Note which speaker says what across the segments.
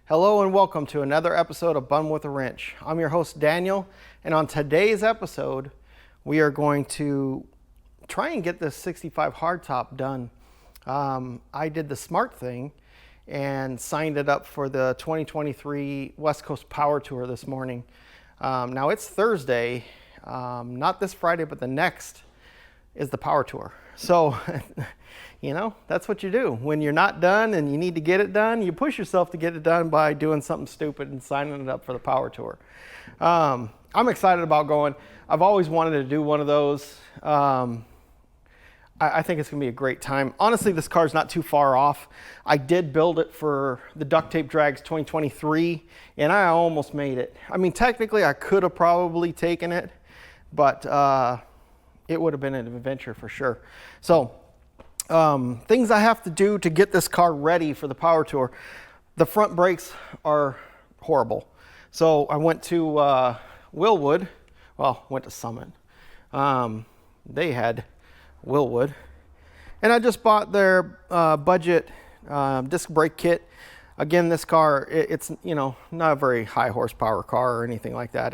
Speaker 1: Hello and welcome to another episode of Bun with a Wrench. I'm your host Daniel, and on today's episode we are going to try and get this 65 hardtop done. I did the smart thing and signed it up for the 2023 West Coast Power Tour this morning. Now it's Thursday, not this Friday, but the next is the Power Tour. So, you know, that's what you do. When you're not done and you need to get it done, you push yourself to get it done by doing something stupid and signing it up for the Power Tour. I'm excited about going. I've always wanted to do one of those. I think it's going to be a great time. Honestly, this car's not too far off. I did build it for the Duct Tape Drags 2023, and I almost made it. I mean, technically, I could have probably taken it, but it would have been an adventure for sure. So, things I have to do to get this car ready for the Power Tour. The front brakes are horrible. So, I went to Willwood. Well, went to Summit. They had Willwood, and I just bought their budget disc brake kit. Again, this car, it's not a very high horsepower car or anything like that.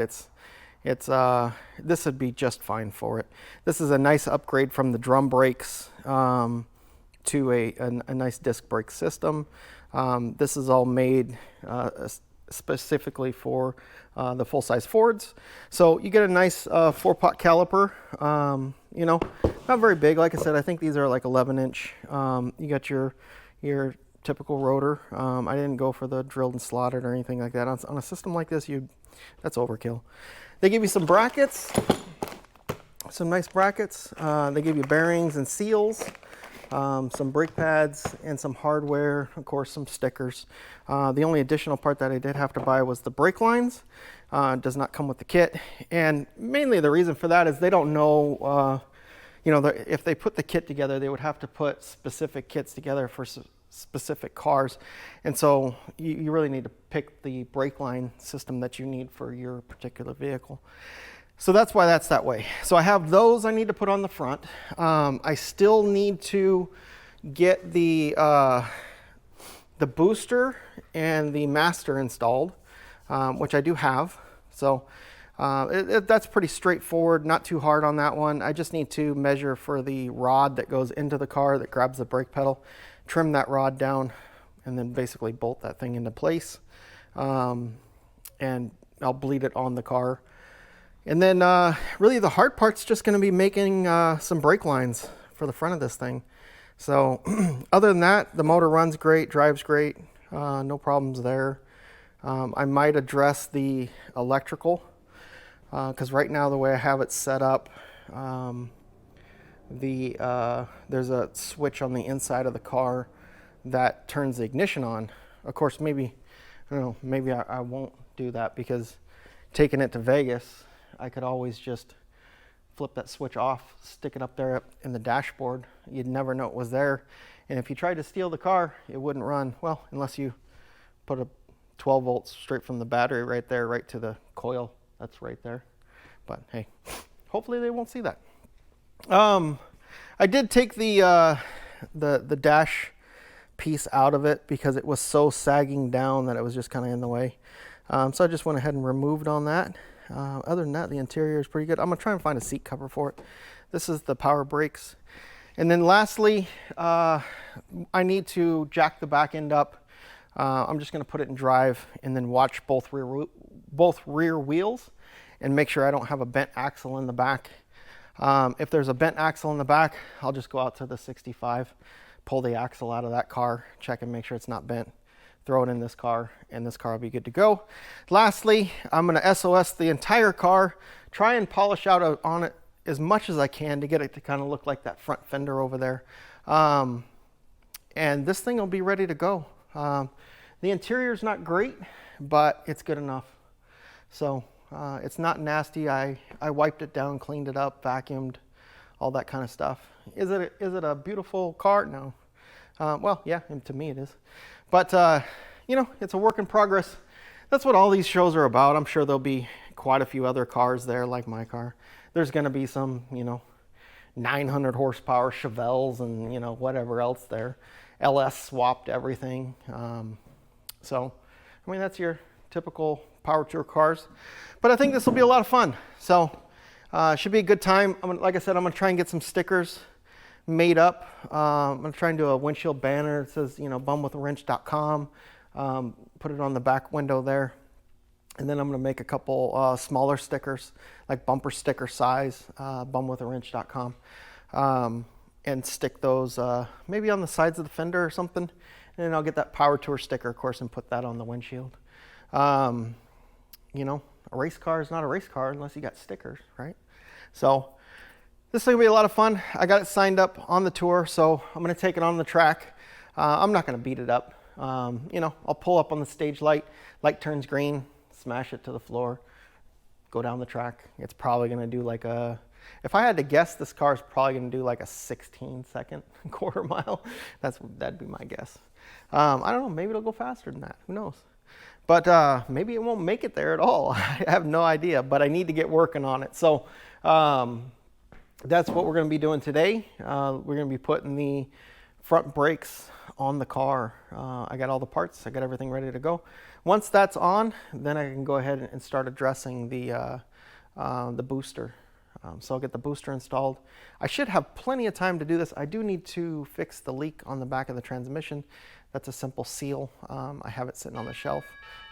Speaker 1: This would be just fine for it. This is a nice upgrade from the drum brakes to a nice disc brake system. This is all made specifically for the full-size Fords. So you get a nice 4-pot caliper. Not very big. Like I said, I think these are like 11-inch. You got your typical rotor. I didn't go for the drilled and slotted or anything like that. On a system like this, that's overkill. They give you some brackets, some nice brackets. They give you bearings and seals, some brake pads, and some hardware, of course, some stickers. The only additional part that I did have to buy was the brake lines. It does not come with the kit. And mainly the reason for that is they don't know, if they put the kit together, they would have to put specific kits together for specific cars. And so you really need to pick the brake line system that you need for your particular vehicle. So that's why that's that way. So I have those I need to put on the front. I still need to get the booster and the master installed, which I do have. So that's pretty straightforward, not too hard on that one. I just need to measure for the rod that goes into the car that grabs the brake pedal, trim that rod down, and then basically bolt that thing into place. And I'll bleed it on the car. And then really the hard part's just going to be making some brake lines for the front of this thing. So other than that, the motor runs great, drives great, no problems there. I might address the electrical because right now the way I have it set up, there's a switch on the inside of the car that turns the ignition on. Of course, maybe I won't do that because taking it to Vegas, I could always just flip that switch off, stick it up there in the dashboard. You'd never know it was there. And if you tried to steal the car, it wouldn't run. Well, unless you put a 12 volts straight from the battery right there, right to the coil. That's right there. But hey, hopefully they won't see that. I did take the dash piece out of it because it was so sagging down that it was just kind of in the way. So I just went ahead and removed on that. Other than that, the interior is pretty good. I'm going to try and find a seat cover for it. This is the power brakes. And then lastly, I need to jack the back end up. I'm just going to put it in drive and then watch both rear wheels and make sure I don't have a bent axle in the back. If there's a bent axle in the back, I'll just go out to the 65, pull the axle out of that car, check and make sure it's not bent, throw it in this car, and this car will be good to go. Lastly, I'm going to SOS the entire car, try and polish out on it as much as I can to get it to kind of look like that front fender over there. And this thing will be ready to go. The interior is not great, but it's good enough. So it's not nasty. I wiped it down, cleaned it up, vacuumed, all that kind of stuff. Is it a beautiful car? No. Well, yeah, to me it is. But, it's a work in progress. That's what all these shows are about. I'm sure there'll be quite a few other cars there like my car. There's going to be some, 900 horsepower Chevelles and, whatever else there. LS swapped everything. So I mean, that's your typical power tour cars. But I think this will be a lot of fun. So should be a good time. Like I said, I'm going to try and get some stickers made up. I'm going to try and do a windshield banner. It says, you know, bumwithawrench.com. Put it on the back window there. And then I'm going to make a couple smaller stickers, like bumper sticker size, bumwithawrench.com. And stick those maybe on the sides of the fender or something. And then I'll get that power tour sticker, of course, and put that on the windshield. You know, a race car is not a race car unless you got stickers, right? So this is going to be a lot of fun. I got it signed up on the tour, so I'm going to take it on the track. I'm not going to beat it up. You know, I'll pull up on the stage light turns green, smash it to the floor, go down the track. It's probably going to do like a, if I had to guess, this car is probably going to do like a 16-second quarter mile. That'd be my guess. I don't know, maybe it'll go faster than that. Who knows? But maybe it won't make it there at all. I have no idea, but I need to get working on it. So that's what we're going to be doing today. We're going to be putting the front brakes on the car. I got all the parts. I got everything ready to go. Once that's on, then I can go ahead and start addressing the booster. So I'll get the booster installed. I should have plenty of time to do this. I do need to fix the leak on the back of the transmission. That's a simple seal. I have it sitting on the shelf.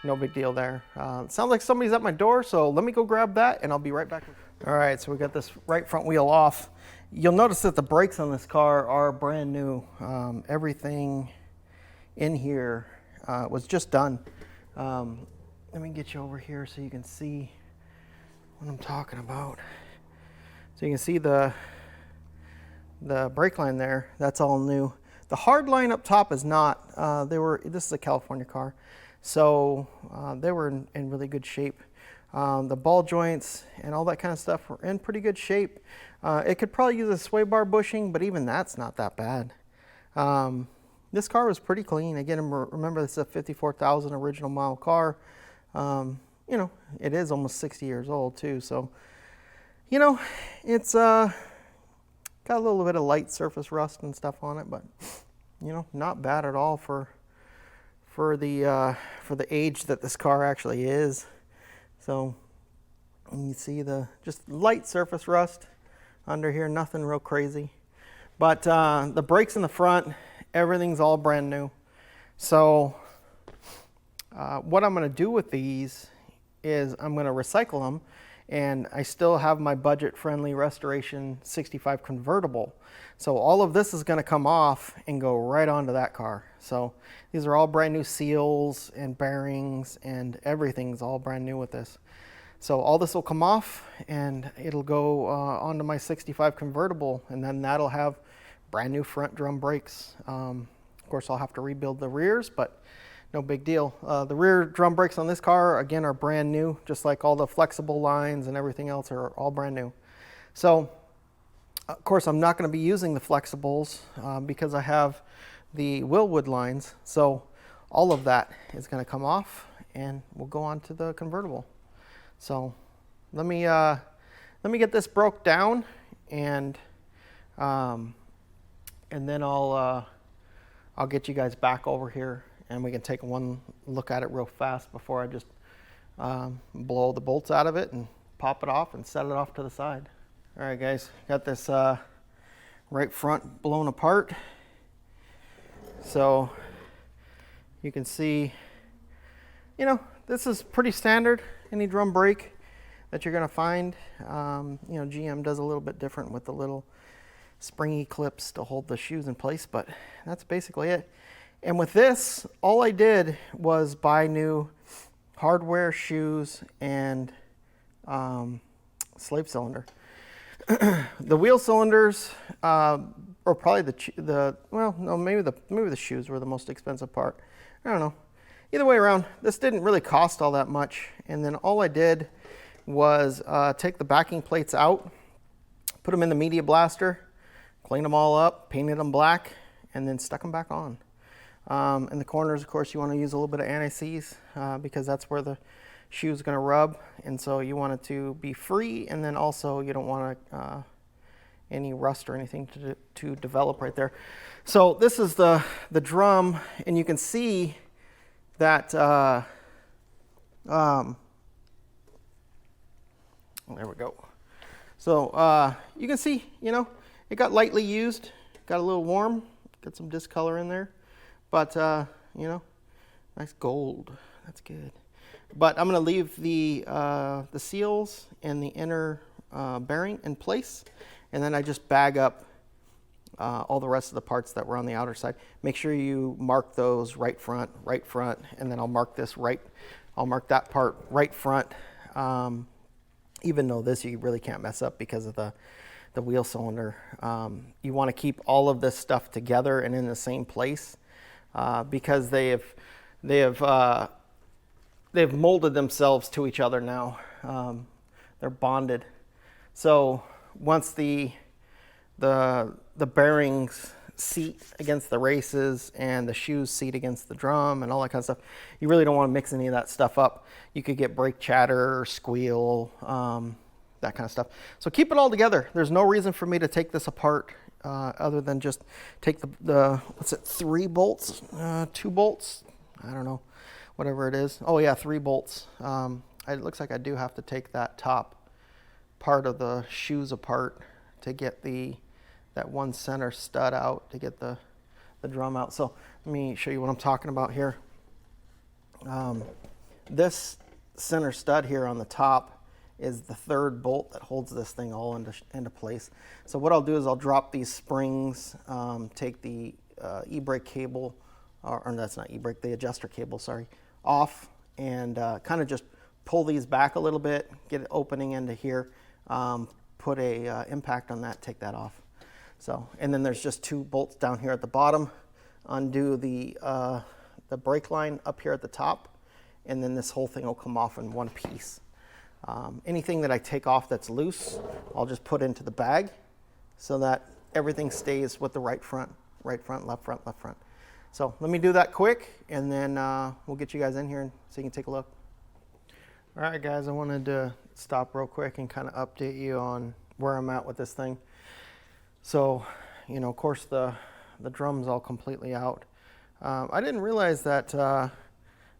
Speaker 1: No big deal there. Sounds like somebody's at my door, so let me go grab that and I'll be right back. All right, so we got this right front wheel off. You'll notice that the brakes on this car are brand new. Everything in here was just done. Let me get you over here so you can see what I'm talking about. So you can see the brake line there, that's all new. The hard line up top is not. This is a California car, so they were in really good shape. The ball joints and all that kind of stuff were in pretty good shape. It could probably use a sway bar bushing, but even that's not that bad. This car was pretty clean. Again, remember this is a 54,000 original mile car. You know, it is almost 60 years old too, so you know, it's got a little bit of light surface rust and stuff on it, but you know, not bad at all for the age that this car actually is. So you see the just light surface rust under here, nothing real crazy. But the brakes in the front, everything's all brand new. So what I'm going to do with these is I'm going to recycle them. And I still have my budget-friendly Restoration 65 convertible. So all of this is going to come off and go right onto that car. So these are all brand new seals and bearings, and everything's all brand new with this. So all this will come off and it'll go onto my 65 convertible, and then that'll have brand new front drum brakes. Of course, I'll have to rebuild the rears, but no big deal. The rear drum brakes on this car, again, are brand new, just like all the flexible lines and everything else are all brand new. So, of course, I'm not going to be using the flexibles because I have the Willwood lines. So all of that is going to come off and we'll go on to the convertible. So let me get this broke down, and then I'll get you guys back over here and we can take one look at it real fast before I just blow the bolts out of it and pop it off and set it off to the side. All right, guys, got this right front blown apart. So you can see, you know, this is pretty standard. Any drum brake that you're gonna find, you know, GM does a little bit different with the little springy clips to hold the shoes in place, but that's basically it. And with this, all I did was buy new hardware, shoes, and slave cylinder. The wheel cylinders, or probably maybe the shoes were the most expensive part. I don't know. Either way around, this didn't really cost all that much. And then all I did was take the backing plates out, put them in the media blaster, cleaned them all up, painted them black, and then stuck them back on. In the corners, of course, you want to use a little bit of anti-seize because that's where the shoe is going to rub, and so you want it to be free, and then also you don't want any rust or anything to develop right there. So this is the drum, and you can see that There we go. So you can see, it got lightly used, got a little warm, got some discolor in there, but nice gold. That's good. But I'm going to leave the seals and the inner bearing in place, and then I just bag up all the rest of the parts that were on the outer side. Make sure you mark those right front, and then I'll mark that part right front. Even though this you really can't mess up because of the wheel cylinder. You want to keep all of this stuff together and in the same place because they've molded themselves to each other now. They're bonded. So once the bearings seat against the races and the shoes seat against the drum and all that kind of stuff, you really don't want to mix any of that stuff up. You could get brake chatter or squeal, that kind of stuff. So keep it all together. There's no reason for me to take this apart other than just take the 3 bolts, 2 bolts, I don't know, whatever it is. Oh yeah, 3 bolts. It looks like I do have to take that top part of the shoes apart to get that one center stud out, to get the drum out. So let me show you what I'm talking about here. This center stud here on the top is the 3rd bolt that holds this thing all into place. So what I'll do is I'll drop these springs, take the e-brake cable, or that's not e-brake, the adjuster cable, sorry, off, and kind of just pull these back a little bit, get it opening into here, put a impact on that, take that off. So, and then there's just 2 bolts down here at the bottom, undo the brake line up here at the top, and then this whole thing will come off in one piece. Anything that I take off that's loose, I'll just put into the bag so that everything stays with the right front, left front, left front. So let me do that quick, and then we'll get you guys in here so you can take a look. All right, guys, I wanted to stop real quick and kind of update you on where I'm at with this thing. So, of course, the drum's all completely out. I didn't realize that,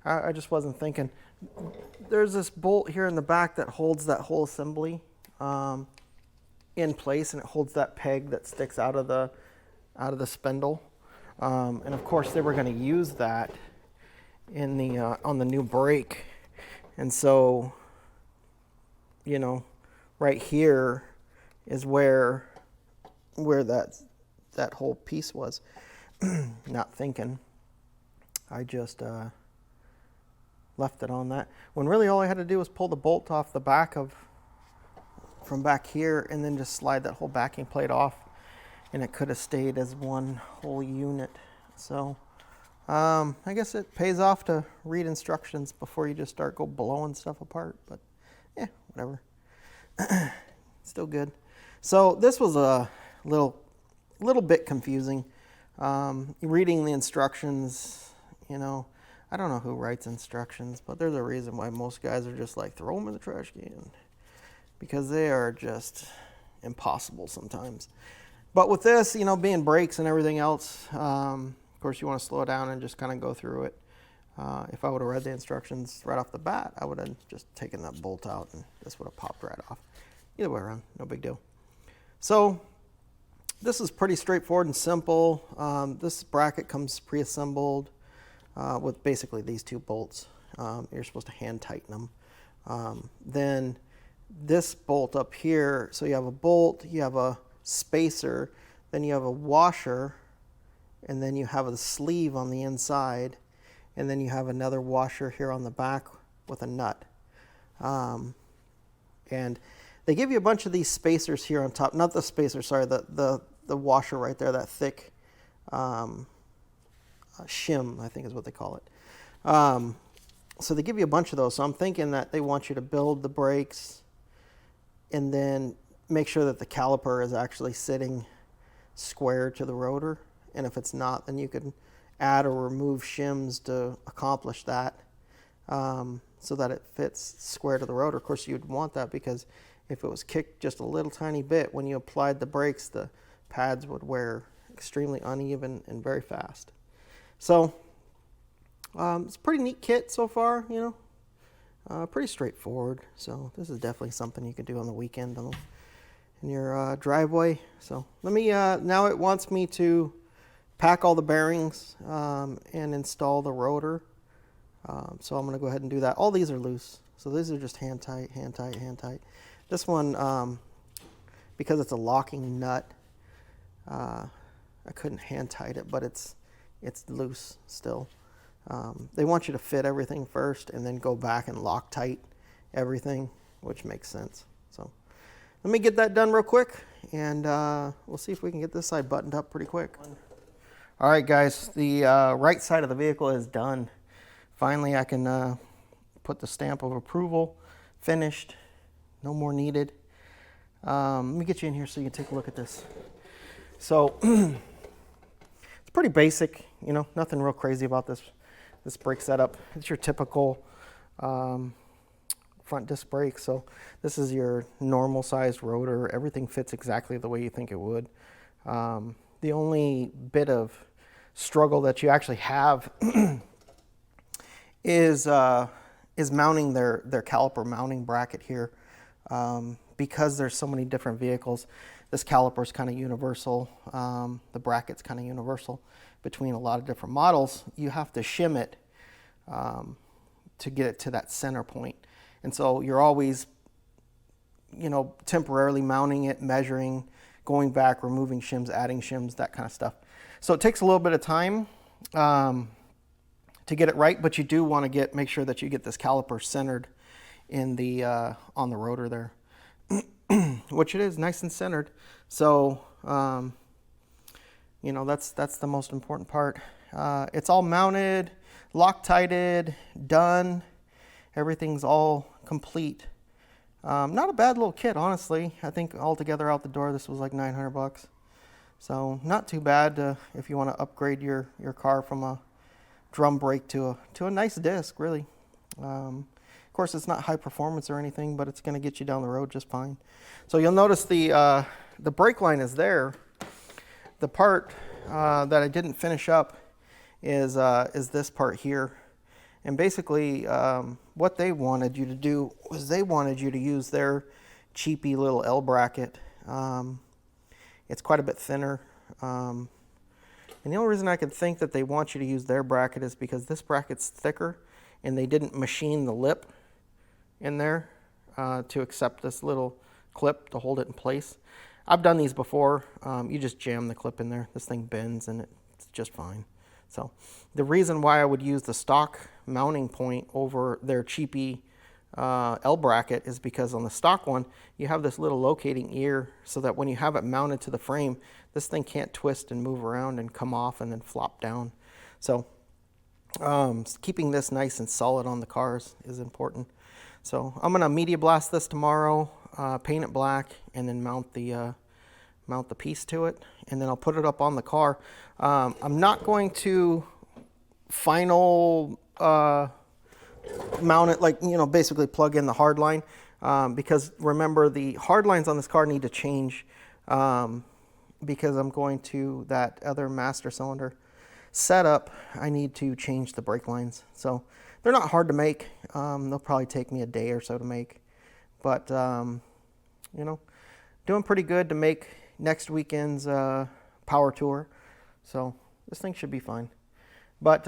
Speaker 1: I just wasn't thinking. There's this bolt here in the back that holds that whole assembly in place, and it holds that peg that sticks out of the spindle. And of course, they were going to use that in on the new brake. And so, right here is where that whole piece was. Not thinking. I just left it on that. When really all I had to do was pull the bolt off the back from back here and then just slide that whole backing plate off, and it could have stayed as one whole unit. So I guess it pays off to read instructions before you just start blowing stuff apart, but yeah, whatever. Still good. So this was a little bit confusing. Reading the instructions, I don't know who writes instructions, but there's a reason why most guys are just like, throw them in the trash can, because they are just impossible sometimes. But with this, being brakes and everything else, of course you want to slow it down and just kind of go through it. If I would have read the instructions right off the bat, I would have just taken that bolt out and this would have popped right off. Either way around, no big deal. So this is pretty straightforward and simple. This bracket comes pre-assembled with basically these 2 bolts. You're supposed to hand tighten them. Then this bolt up here, so you have a bolt, you have a spacer, then you have a washer, and then you have a sleeve on the inside, and then you have another washer here on the back with a nut. And they give you a bunch of these spacers here on top, not the spacer, sorry, the washer right there, that thick shim, I think is what they call it. So they give you a bunch of those. So I'm thinking that they want you to build the brakes and then make sure that the caliper is actually sitting square to the rotor. And if it's not, then you can add or remove shims to accomplish that, so that it fits square to the rotor. Of course, you'd want that because if it was kicked just a little tiny bit, when you applied the brakes, the pads would wear extremely uneven and very fast. So it's a pretty neat kit so far, Pretty straightforward. So this is definitely something you could do on the weekend in your driveway. So let me, now it wants me to pack all the bearings and install the rotor. So I'm going to go ahead and do that. All these are loose. So these are just hand tight, hand tight, hand tight. This one, because it's a locking nut, I couldn't hand tight it, but it's loose still. They want you to fit everything first and then go back and lock tight everything, which makes sense. So let me get that done real quick, and we'll see if we can get this side buttoned up pretty quick. All right, guys, the right side of the vehicle is done. Finally, I can put the stamp of approval. Finished. No more needed. Let me get you in here so you can take a look at this. So it's pretty basic, you know, nothing real crazy about this brake setup. It's your typical front disc brake. So this is your normal sized rotor. Everything fits exactly the way you think it would. The only bit of struggle that you actually have is mounting their caliper mounting bracket here. Because there's so many different vehicles, this caliper is kind of universal. The bracket's kind of universal between a lot of different models. You have to shim it to get it to that center point. And so you're always, you know, temporarily mounting it, measuring, going back, removing shims, adding shims, that kind of stuff. So it takes a little bit of time to get it right, but you do want to make sure that you get this caliper centered in the on the rotor there, which it is nice and centered. So you know, that's the most important part. It's all mounted, Loctited, done. Everything's all complete. Not a bad little kit, honestly. I think altogether out the door, this was like $900. So not too bad if you want to upgrade your car from a drum brake to a nice disc, really. Of course, it's not high performance or anything, but it's going to get you down the road just fine. So you'll notice the brake line is there. The part that I didn't finish up is this part here. And basically, what they wanted you to do was they wanted you to use their cheapy little L bracket. It's quite a bit thinner. And the only reason I could think that they want you to use their bracket is because this bracket's thicker and they didn't machine the lip in there to accept this little clip to hold it in place. I've done these before. You just jam the clip in there. This thing bends and it's just fine. So the reason why I would use the stock mounting point over their cheapy L bracket is because on the stock one, you have this little locating ear so that when you have it mounted to the frame, this thing can't twist and move around and come off and then flop down. So keeping this nice and solid on the cars is important. So I'm gonna media blast this tomorrow, paint it black, and then mount the piece to it, and then I'll put it up on the car. I'm not going to final mount it, like, you know, basically plug in the hard line, because remember the hard lines on this car need to change because I'm going to that other master cylinder setup. I need to change the brake lines. So they're not hard to make. They'll probably take me a day or so to make, but you know, doing pretty good to make next weekend's power tour. So this thing should be fine. But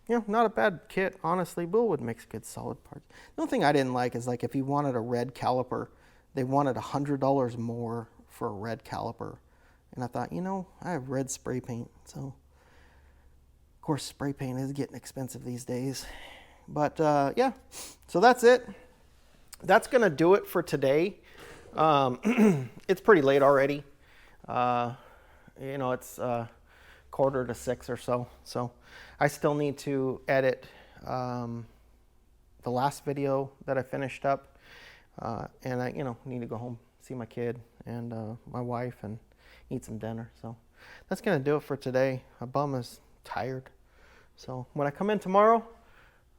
Speaker 1: you know, not a bad kit, honestly. Bullwood makes good solid parts. The only thing I didn't like is, like, if you wanted a red caliper, they wanted $100 more for a red caliper. And I thought, you know, I have red spray paint. So, of course, spray paint is getting expensive these days. But yeah, so that's it. That's going to do it for today. It's pretty late already. You know, it's 5:45 or so. So I still need to edit the last video that I finished up. And I, you know, need to go home, see my kid and my wife and eat some dinner. So that's going to do it for today. My bum is tired. So when I come in tomorrow,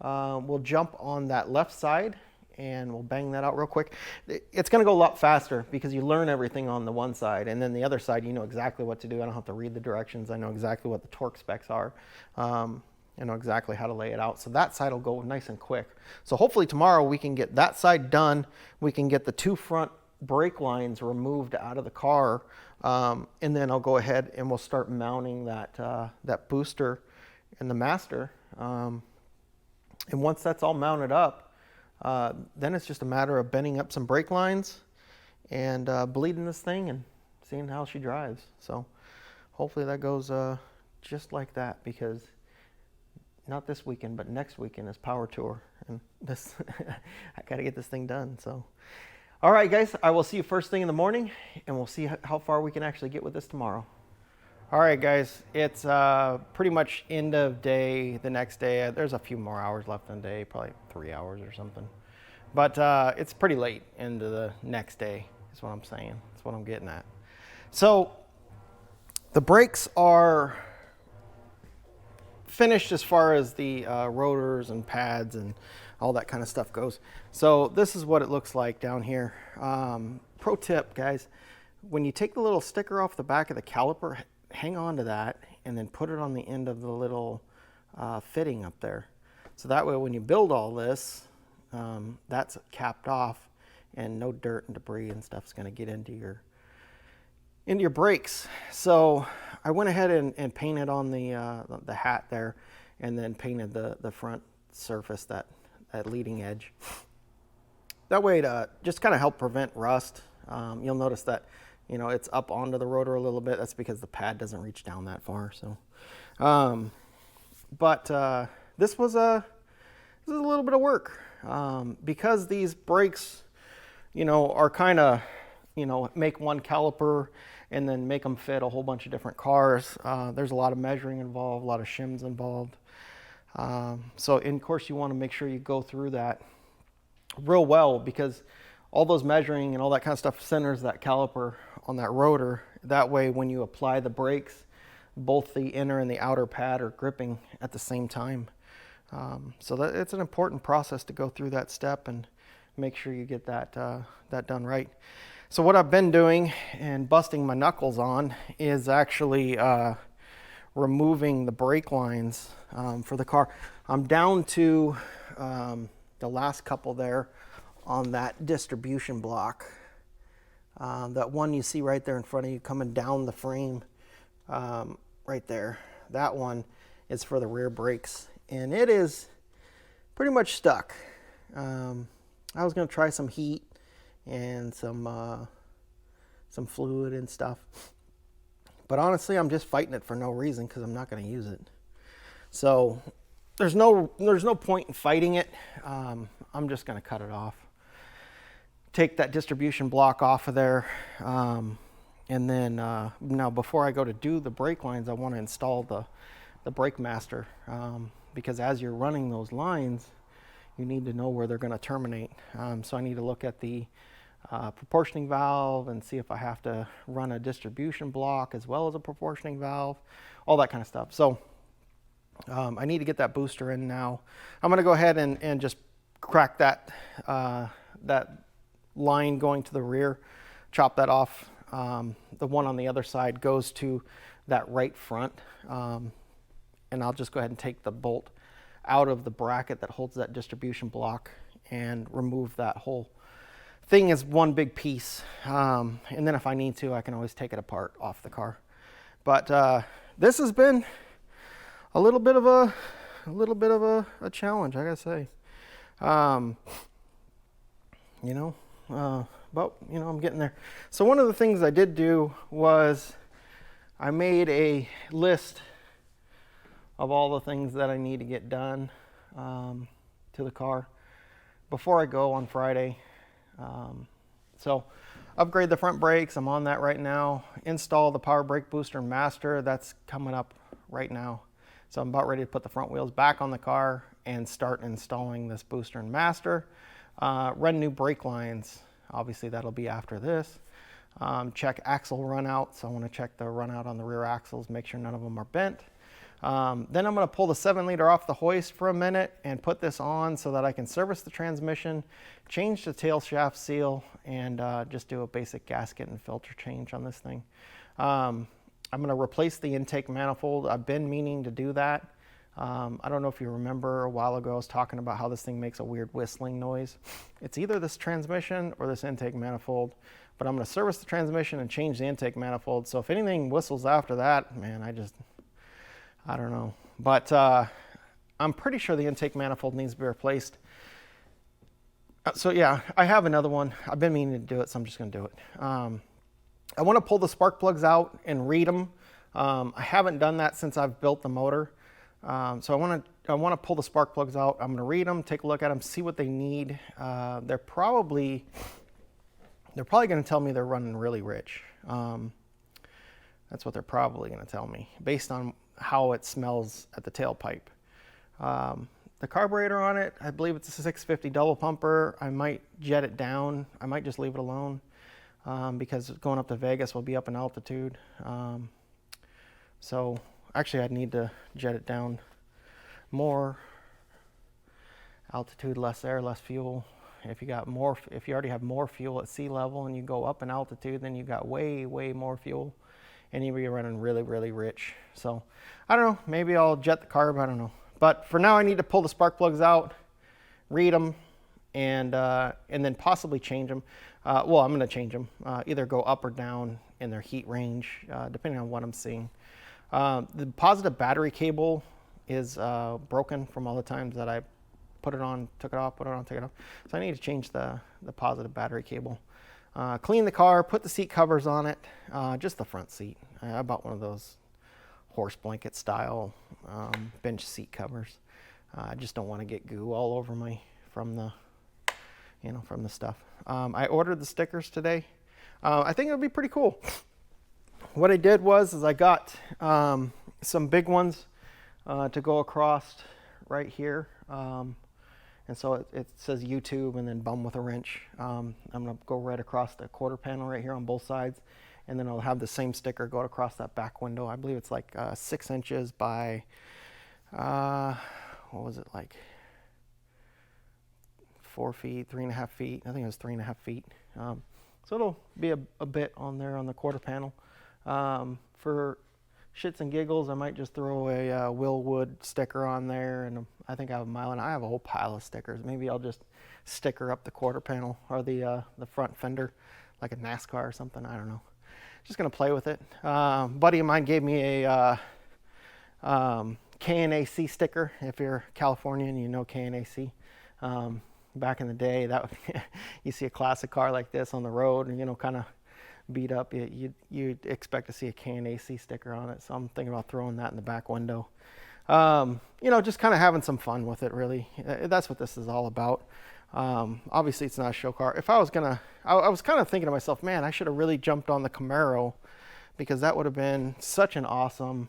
Speaker 1: we'll jump on that left side and we'll bang that out real quick. It's going to go a lot faster because you learn everything on the one side, and then the other side, you know exactly what to do. I don't have to read the directions. I know exactly what the torque specs are. I know exactly how to lay it out. So that side will go nice and quick. So hopefully tomorrow we can get that side done. We can get the 2 front brake lines removed out of the car. And then I'll go ahead and we'll start mounting that booster in the master. And once that's all mounted up, then it's just a matter of bending up some brake lines and bleeding this thing and seeing how she drives. So hopefully that goes just like that, because not this weekend, but next weekend is Power Tour, and this I got to get this thing done. So, all right, guys, I will see you first thing in the morning, and we'll see how far we can actually get with this tomorrow. All right, guys, it's pretty much end of day the next day. There's a few more hours left in the day, probably 3 hours or something, but it's pretty late into the next day is what I'm saying. That's what I'm getting at. So the brakes are finished as far as the rotors and pads and all that kind of stuff goes. So this is what it looks like down here. Pro tip, guys, when you take the little sticker off the back of the caliper, hang on to that and then put it on the end of the little fitting up there. So that way when you build all this, that's capped off and no dirt and debris and stuff is going to get into your brakes. So I went ahead and painted on the hat there, and then painted the front surface, that leading edge. That way to just kind of help prevent rust. You'll notice that, you know, it's up onto the rotor a little bit. That's because the pad doesn't reach down that far. So, this was a little bit of work, because these brakes, you know, are kind of, you know, make one caliper and then make them fit a whole bunch of different cars. There's a lot of measuring involved, a lot of shims involved. So, and of course, you want to make sure you go through that real well, because all those measuring and all that kind of stuff centers that caliper on that rotor. That way, when you apply the brakes, both the inner and the outer pad are gripping at the same time. So that it's an important process to go through that step and make sure you get that done right. So what I've been doing and busting my knuckles on is actually removing the brake lines for the car. I'm down to the last couple there on that distribution block. That one you see right there in front of you coming down the frame, right there. That one is for the rear brakes, and it is pretty much stuck. I was going to try some heat and some fluid and stuff, but honestly I'm just fighting it for no reason, because I'm not going to use it. So there's no point in fighting it. I'm just going to cut it off, take that distribution block off of there, and then now before I go to do the brake lines, I want to install the brake master, because as you're running those lines, you need to know where they're going to terminate. So I need to look at the proportioning valve and see if I have to run a distribution block as well as a proportioning valve, all that kind of stuff. So I need to get that booster in now. I'm going to go ahead and just crack that line going to the rear, chop that off. The one on the other side goes to that right front, and I'll just go ahead and take the bolt out of the bracket that holds that distribution block and remove that whole thing as one big piece. And then if I need to, I can always take it apart off the car. But this has been a little bit of a challenge, I gotta say. But I'm getting there. So one of the things I did do was I made a list of all the things that I need to get done to the car before I go on Friday. So upgrade the front brakes, I'm on that right now. Install the power brake booster and master, that's coming up right now. So I'm about ready to put the front wheels back on the car and start installing this booster and master. Run new brake lines, obviously that'll be after this. Check axle run out, so I want to check the run out on the rear axles, make sure none of them are bent. Then I'm going to pull the 7-liter off the hoist for a minute and put this on so that I can service the transmission, change the tail shaft seal, and just do a basic gasket and filter change on this thing. I'm going to replace the intake manifold. I've been meaning to do that. I don't know if you remember a while ago I was talking about how this thing makes a weird whistling noise. It's either this transmission or this intake manifold, but I'm going to service the transmission and change the intake manifold. So if anything whistles after that, man, I don't know. But I'm pretty sure the intake manifold needs to be replaced. So yeah, I have another one. I've been meaning to do it, so I'm just going to do it. I want to pull the spark plugs out and read them. I haven't done that since I've built the motor. So I want to pull the spark plugs out. I'm going to read them, take a look at them, see what they need. They're probably going to tell me they're running really rich. That's what they're probably going to tell me based on how it smells at the tailpipe. The carburetor on it, I believe it's a 650 double pumper. I might jet it down. I might just leave it alone because going up to Vegas will be up in altitude. So actually I'd need to jet it down more. Altitude, less air, less fuel. If you already have more fuel at sea level and you go up in altitude, then you got way more fuel and you'll be running really rich. So I don't know, maybe I'll jet the carb, I don't know. But for now I need to pull the spark plugs out, read them, and then possibly change them. Well, I'm going to change them, either go up or down in their heat range, depending on what I'm seeing. The positive battery cable is broken from all the times that I put it on, took it off, put it on, take it off. So I need to change the positive battery cable. Clean the car, put the seat covers on it, just the front seat. I bought one of those horse blanket style bench seat covers. I just don't want to get goo all over from the stuff. I ordered the stickers today. I think it'll be pretty cool. What I did was I got some big ones to go across right here. And so it says YouTube and then bum with a wrench. I'm going to go right across the quarter panel right here on both sides. And then I'll have the same sticker go across that back window. I believe it's like 6 inches by, what was it, like 4 feet, 3.5 feet. I think it was 3.5 feet. So it'll be a bit on there on the quarter panel. For shits and giggles, I might just throw a Willwood sticker on there, and I think I have a mile, and I have a whole pile of stickers. Maybe I'll just sticker up the quarter panel or the front fender like a NASCAR or something. I don't know. Just gonna play with it. Buddy of mine gave me a KNAC sticker. If you're Californian, you know KNAC. Back in the day, that you see a classic car like this on the road, and kind of beat up, you'd expect to see a KNAC sticker on it. So I'm thinking about throwing that in the back window. Just kind of having some fun with it, really. That's what this is all about. Obviously it's not a show car. If I was I was kind of thinking to myself, man, I should have really jumped on the Camaro, because that would have been such an awesome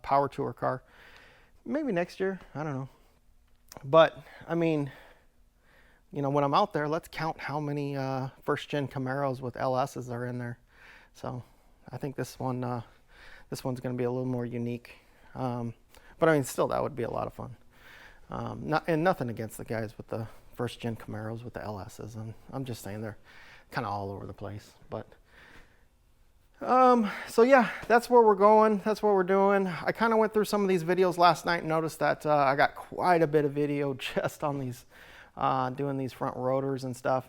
Speaker 1: power tour car. Maybe next year, I don't know. But I mean, when I'm out there, let's count how many first gen Camaros with LSs are in there. So I think this one's going to be a little more unique. But I mean, still, that would be a lot of fun. And nothing against the guys with the first gen Camaros with the LSs. And I'm just saying they're kind of all over the place. But so yeah, that's where we're going. That's what we're doing. I kind of went through some of these videos last night and noticed that I got quite a bit of video just on these doing these front rotors and stuff.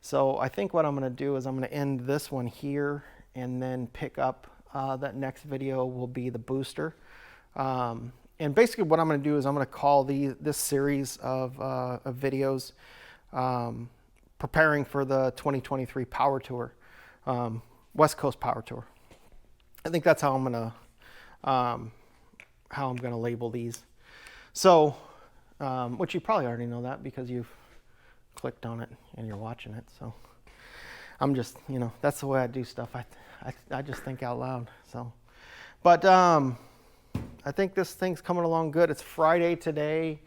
Speaker 1: So I think what I'm going to do is I'm going to end this one here and then pick up that next video will be the booster. And basically what I'm going to do is I'm going to call this series of videos preparing for the 2023 Power Tour, West Coast Power Tour. I think that's how I'm going to label these. So which you probably already know that because you've clicked on it and you're watching it. So I'm just, that's the way I do stuff. I just think out loud. So, but I think this thing's coming along good. It's Friday today.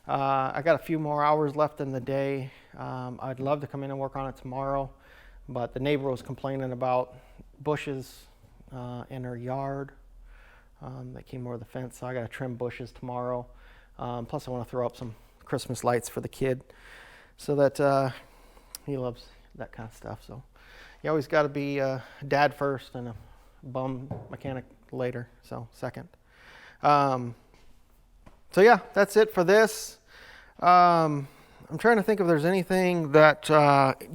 Speaker 1: I got a few more hours left in the day. I'd love to come in and work on it tomorrow, but the neighbor was complaining about bushes in her yard that came over the fence. So I got to trim bushes tomorrow. Plus I want to throw up some Christmas lights for the kid so that he loves that kind of stuff. So you always got to be a dad first and a bum mechanic later, so second. So So yeah, that's it for this. I'm trying to think if there's anything that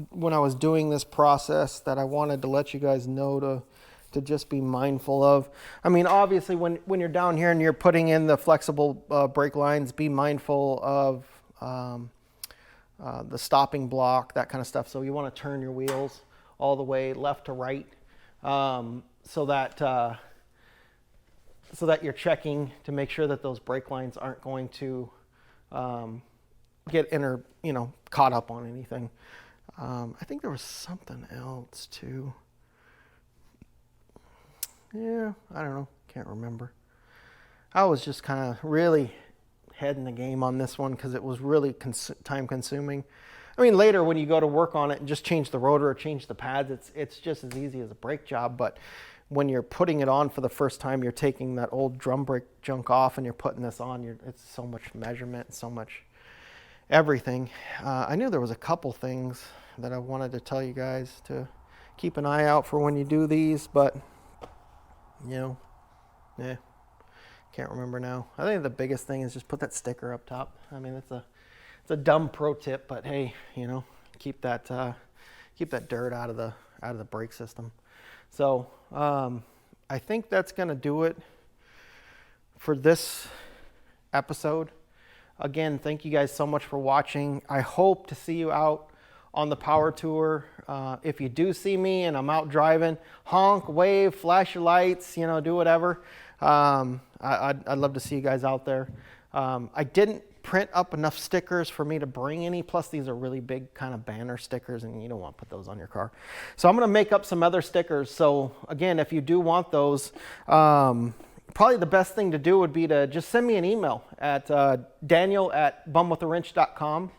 Speaker 1: when I was doing this process that I wanted to let you guys know to just be mindful of. I mean, obviously when you're down here and you're putting in the flexible brake lines, be mindful of the stopping block, that kind of stuff. So you want to turn your wheels all the way left to right, so that you're checking to make sure that those brake lines aren't going to get caught up on anything. I think there was something else too. Yeah, I don't know, can't remember. I was just kind of really head in the game on this one because it was really time consuming. I mean, later when you go to work on it and just change the rotor or change the pads, it's just as easy as a brake job. But when you're putting it on for the first time, you're taking that old drum brake junk off and you're putting this on. It's so much measurement, so much everything. I knew there was a couple things that I wanted to tell you guys to keep an eye out for when you do these, but can't remember now. I think the biggest thing is just put that sticker up top. I mean, it's a dumb pro tip, but hey, keep that dirt out of the brake system. So I think that's gonna do it for this episode. Again, thank you guys so much for watching. I hope to see you out on the power tour. If you do see me and I'm out driving, honk, wave, flash your lights, do whatever. I'd love to see you guys out there. I didn't print up enough stickers for me to bring any, plus these are really big kind of banner stickers and you don't want to put those on your car. So I'm going to make up some other stickers. So again, if you do want those, probably the best thing to do would be to just send me an email at daniel@bumwithaWrench.com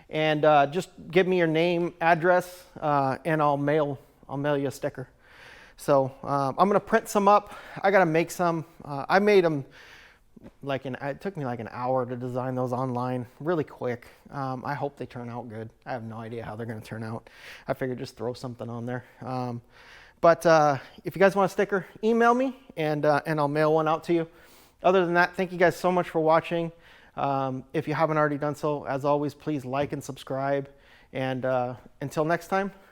Speaker 1: and just give me your name, address, and I'll mail you a sticker. So I'm going to print some up. I got to make some. I made them it took me like an hour to design those online, really quick. I hope they turn out good. I have no idea how they're going to turn out. I figured just throw something on there. But if you guys want a sticker, email me and I'll mail one out to you. Other than that, thank you guys so much for watching. If you haven't already done so, as always, please like and subscribe. And until next time,